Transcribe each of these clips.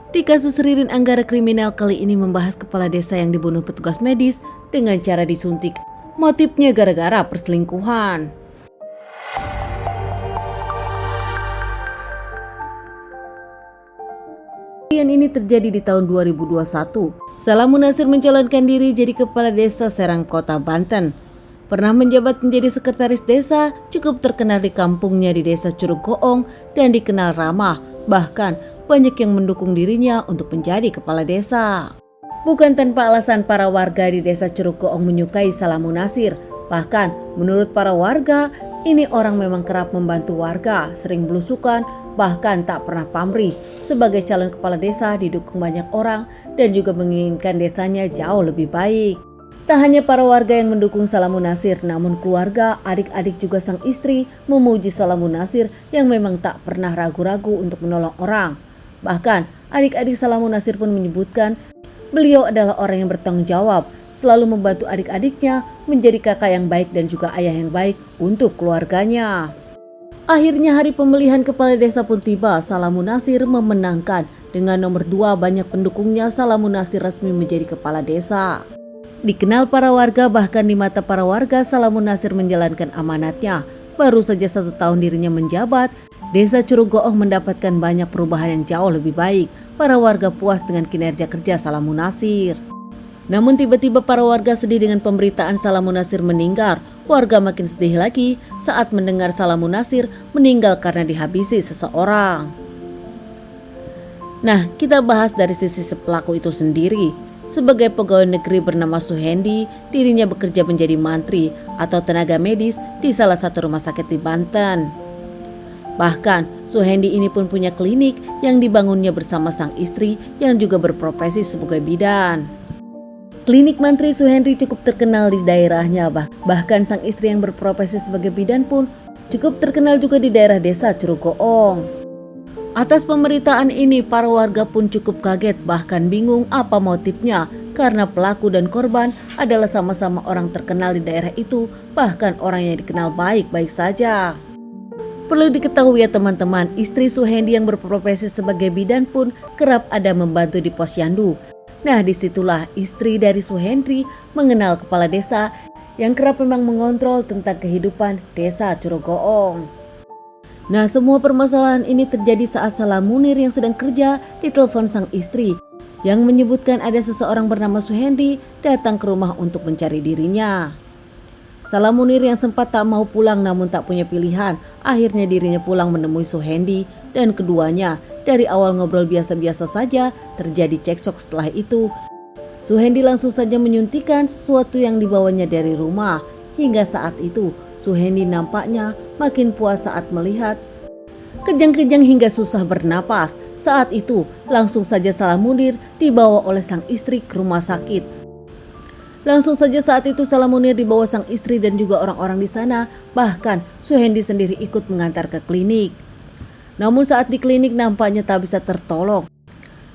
Di kasus Ririn Anggara kriminal kali ini membahas kepala desa yang dibunuh petugas medis dengan cara disuntik. Motifnya gara-gara perselingkuhan. Kejadian ini terjadi di tahun 2021. Salamun Nasir mencalonkan diri jadi kepala desa Serang Kota, Banten. Pernah menjabat menjadi sekretaris desa, cukup terkenal di kampungnya di desa Curug Goong dan dikenal ramah. Bahkan banyak yang mendukung dirinya untuk menjadi kepala desa. Bukan tanpa alasan para warga di desa Curug Goong menyukai Salamun Nasir. Bahkan menurut para warga, ini orang memang kerap membantu warga, sering belusukan, bahkan tak pernah pamrih. Sebagai calon kepala desa didukung banyak orang dan juga menginginkan desanya jauh lebih baik. Tak hanya para warga yang mendukung Salamun Nasir, namun keluarga, adik-adik juga sang istri memuji Salamun Nasir yang memang tak pernah ragu-ragu untuk menolong orang. Bahkan adik-adik Salamun Nasir pun menyebutkan beliau adalah orang yang bertanggung jawab, selalu membantu adik-adiknya menjadi kakak yang baik dan juga ayah yang baik untuk keluarganya. Akhirnya hari pemilihan kepala desa pun tiba. Salamun Nasir memenangkan. Dengan nomor 2 banyak pendukungnya, Salamun Nasir resmi menjadi kepala desa. Dikenal para warga, bahkan di mata para warga Salamun Nasir menjalankan amanatnya. Baru saja 1 tahun dirinya menjabat, desa Curug Goong mendapatkan banyak perubahan yang jauh lebih baik. Para warga puas dengan kinerja kerja Salamun Nasir. Namun tiba-tiba para warga sedih dengan pemberitaan Salamun Nasir meninggal. Warga makin sedih lagi saat mendengar Salamun Nasir meninggal karena dihabisi seseorang. Nah, kita bahas dari sisi pelaku itu sendiri. Sebagai pegawai negeri bernama Suhendi, dirinya bekerja menjadi mantri atau tenaga medis di salah satu rumah sakit di Banten. Bahkan, Suhendi ini pun punya klinik yang dibangunnya bersama sang istri yang juga berprofesi sebagai bidan. Klinik mantri Suhendi cukup terkenal di daerahnya, bahkan sang istri yang berprofesi sebagai bidan pun cukup terkenal juga di daerah desa Curug Goong. Atas pemberitaan ini, para warga pun cukup kaget, bahkan bingung apa motifnya, karena pelaku dan korban adalah sama-sama orang terkenal di daerah itu, bahkan orang yang dikenal baik-baik saja. Perlu diketahui ya teman-teman, istri Suhendi yang berprofesi sebagai bidan pun kerap ada membantu di posyandu. Nah, disitulah istri dari Suhendi mengenal kepala desa yang kerap memang mengontrol tentang kehidupan desa Curug Goong. Nah, semua permasalahan ini terjadi saat Salamun Nasir yang sedang kerja ditelepon sang istri yang menyebutkan ada seseorang bernama Suhendi datang ke rumah untuk mencari dirinya. Salamun Nasir yang sempat tak mau pulang namun tak punya pilihan, akhirnya dirinya pulang menemui Suhendi dan keduanya dari awal ngobrol biasa-biasa saja terjadi cekcok. Setelah itu, Suhendi langsung saja menyuntikkan sesuatu yang dibawanya dari rumah. Hingga saat itu, Suhendi nampaknya makin puas saat melihat kejang-kejang hingga susah bernapas. Saat itu langsung saja Salamun Nasir dibawa oleh sang istri ke rumah sakit. Langsung saja saat itu Salamun Nasir dibawa sang istri dan juga orang-orang di sana. Bahkan Suhendi sendiri ikut mengantar ke klinik. Namun saat di klinik nampaknya tak bisa tertolong.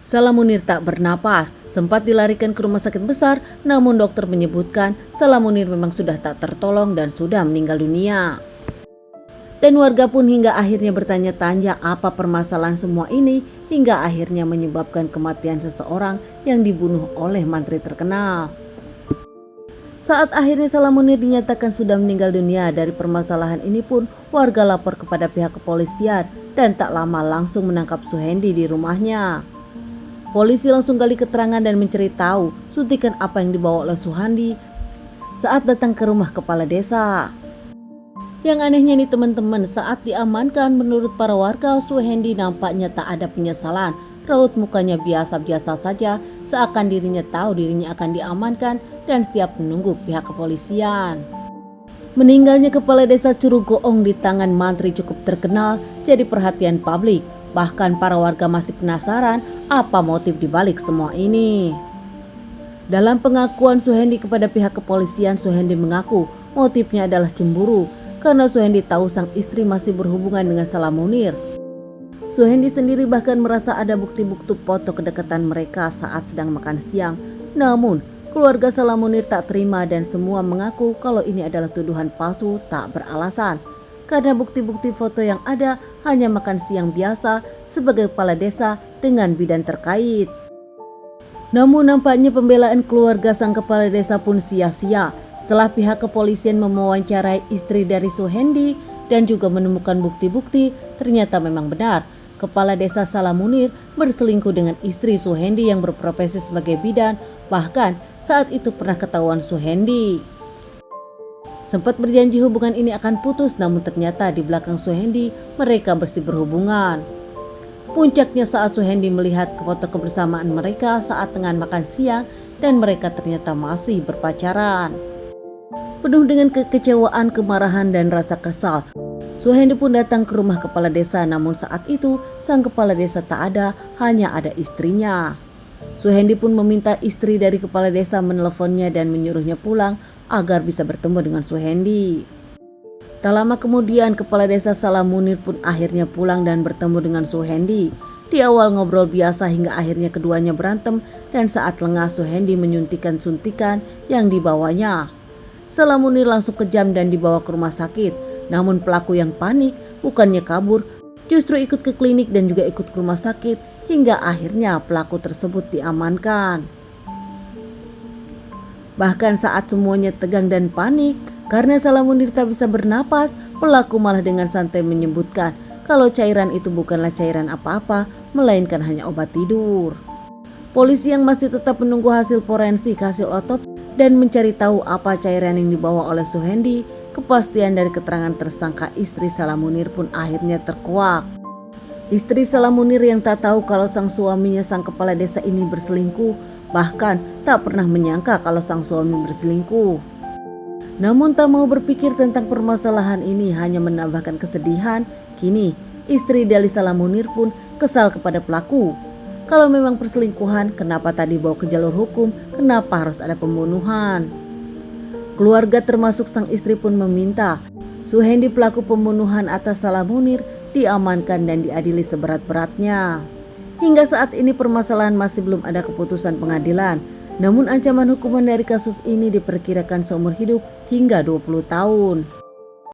Salamun Nasir tak bernapas, sempat dilarikan ke rumah sakit besar, namun dokter menyebutkan Salamun Nasir memang sudah tak tertolong dan sudah meninggal dunia. Dan warga pun hingga akhirnya bertanya-tanya apa permasalahan semua ini, hingga akhirnya menyebabkan kematian seseorang yang dibunuh oleh mantri terkenal. Saat akhirnya Salamun Nasir dinyatakan sudah meninggal dunia dari permasalahan ini pun, warga lapor kepada pihak kepolisian dan tak lama langsung menangkap Suhendi di rumahnya. Polisi langsung gali keterangan dan mencari tahu suntikan apa yang dibawa oleh Suhendi saat datang ke rumah kepala desa. Yang anehnya nih teman-teman, saat diamankan menurut para warga Suhendi nampaknya tak ada penyesalan. Raut mukanya biasa-biasa saja, seakan dirinya tahu dirinya akan diamankan dan siap menunggu pihak kepolisian. Meninggalnya kepala desa Curug Goong di tangan mantri cukup terkenal jadi perhatian publik. Bahkan para warga masih penasaran apa motif dibalik semua ini. Dalam pengakuan Suhendi kepada pihak kepolisian, Suhendi mengaku motifnya adalah cemburu karena Suhendi tahu sang istri masih berhubungan dengan Salamun Nasir. Suhendi sendiri bahkan merasa ada bukti-bukti foto kedekatan mereka saat sedang makan siang. Namun keluarga Salamun Nasir tak terima dan semua mengaku kalau ini adalah tuduhan palsu tak beralasan. Karena bukti-bukti foto yang ada hanya makan siang biasa sebagai kepala desa dengan bidan terkait. Namun nampaknya pembelaan keluarga sang kepala desa pun sia-sia setelah pihak kepolisian mewawancarai istri dari Suhendi dan juga menemukan bukti-bukti ternyata memang benar kepala desa Salamunir berselingkuh dengan istri Suhendi yang berprofesi sebagai bidan, bahkan saat itu pernah ketahuan Suhendi. Sempat berjanji hubungan ini akan putus, namun ternyata di belakang Suhendi mereka bersih berhubungan. Puncaknya saat Suhendi melihat foto kebersamaan mereka saat tengah makan siang dan mereka ternyata masih berpacaran. Penuh dengan kekecewaan, kemarahan, dan rasa kesal, Suhendi pun datang ke rumah kepala desa, namun saat itu sang kepala desa tak ada, hanya ada istrinya. Suhendi pun meminta istri dari kepala desa meneleponnya dan menyuruhnya pulang agar bisa bertemu dengan Suhendi. Tak lama kemudian kepala desa Salamunir pun akhirnya pulang dan bertemu dengan Suhendi. Di awal ngobrol biasa hingga akhirnya keduanya berantem dan saat lengah Suhendi menyuntikkan suntikan yang dibawanya. Salamunir langsung kejam dan dibawa ke rumah sakit. Namun pelaku yang panik bukannya kabur, justru ikut ke klinik dan juga ikut ke rumah sakit hingga akhirnya pelaku tersebut diamankan. Bahkan saat semuanya tegang dan panik karena Salamunir tak bisa bernapas, pelaku malah dengan santai menyebutkan kalau cairan itu bukanlah cairan apa-apa, melainkan hanya obat tidur. Polisi yang masih tetap menunggu hasil forensik, hasil otopsi dan mencari tahu apa cairan yang dibawa oleh Suhendi, kepastian dari keterangan tersangka istri Salamunir pun akhirnya terkuak. Istri Salamunir yang tak tahu kalau sang suaminya sang kepala desa ini berselingkuh, bahkan tak pernah menyangka kalau sang suami berselingkuh. Namun tak mau berpikir tentang permasalahan ini, hanya menambahkan kesedihan. Kini istri dari Salamunir pun kesal kepada pelaku. Kalau memang perselingkuhan, kenapa tak dibawa ke jalur hukum? Kenapa harus ada pembunuhan? Keluarga termasuk sang istri pun meminta Suhendi pelaku pembunuhan atas Salamunir diamankan dan diadili seberat-beratnya. Hingga saat ini permasalahan masih belum ada keputusan pengadilan. Namun ancaman hukuman dari kasus ini diperkirakan seumur hidup hingga 20 tahun.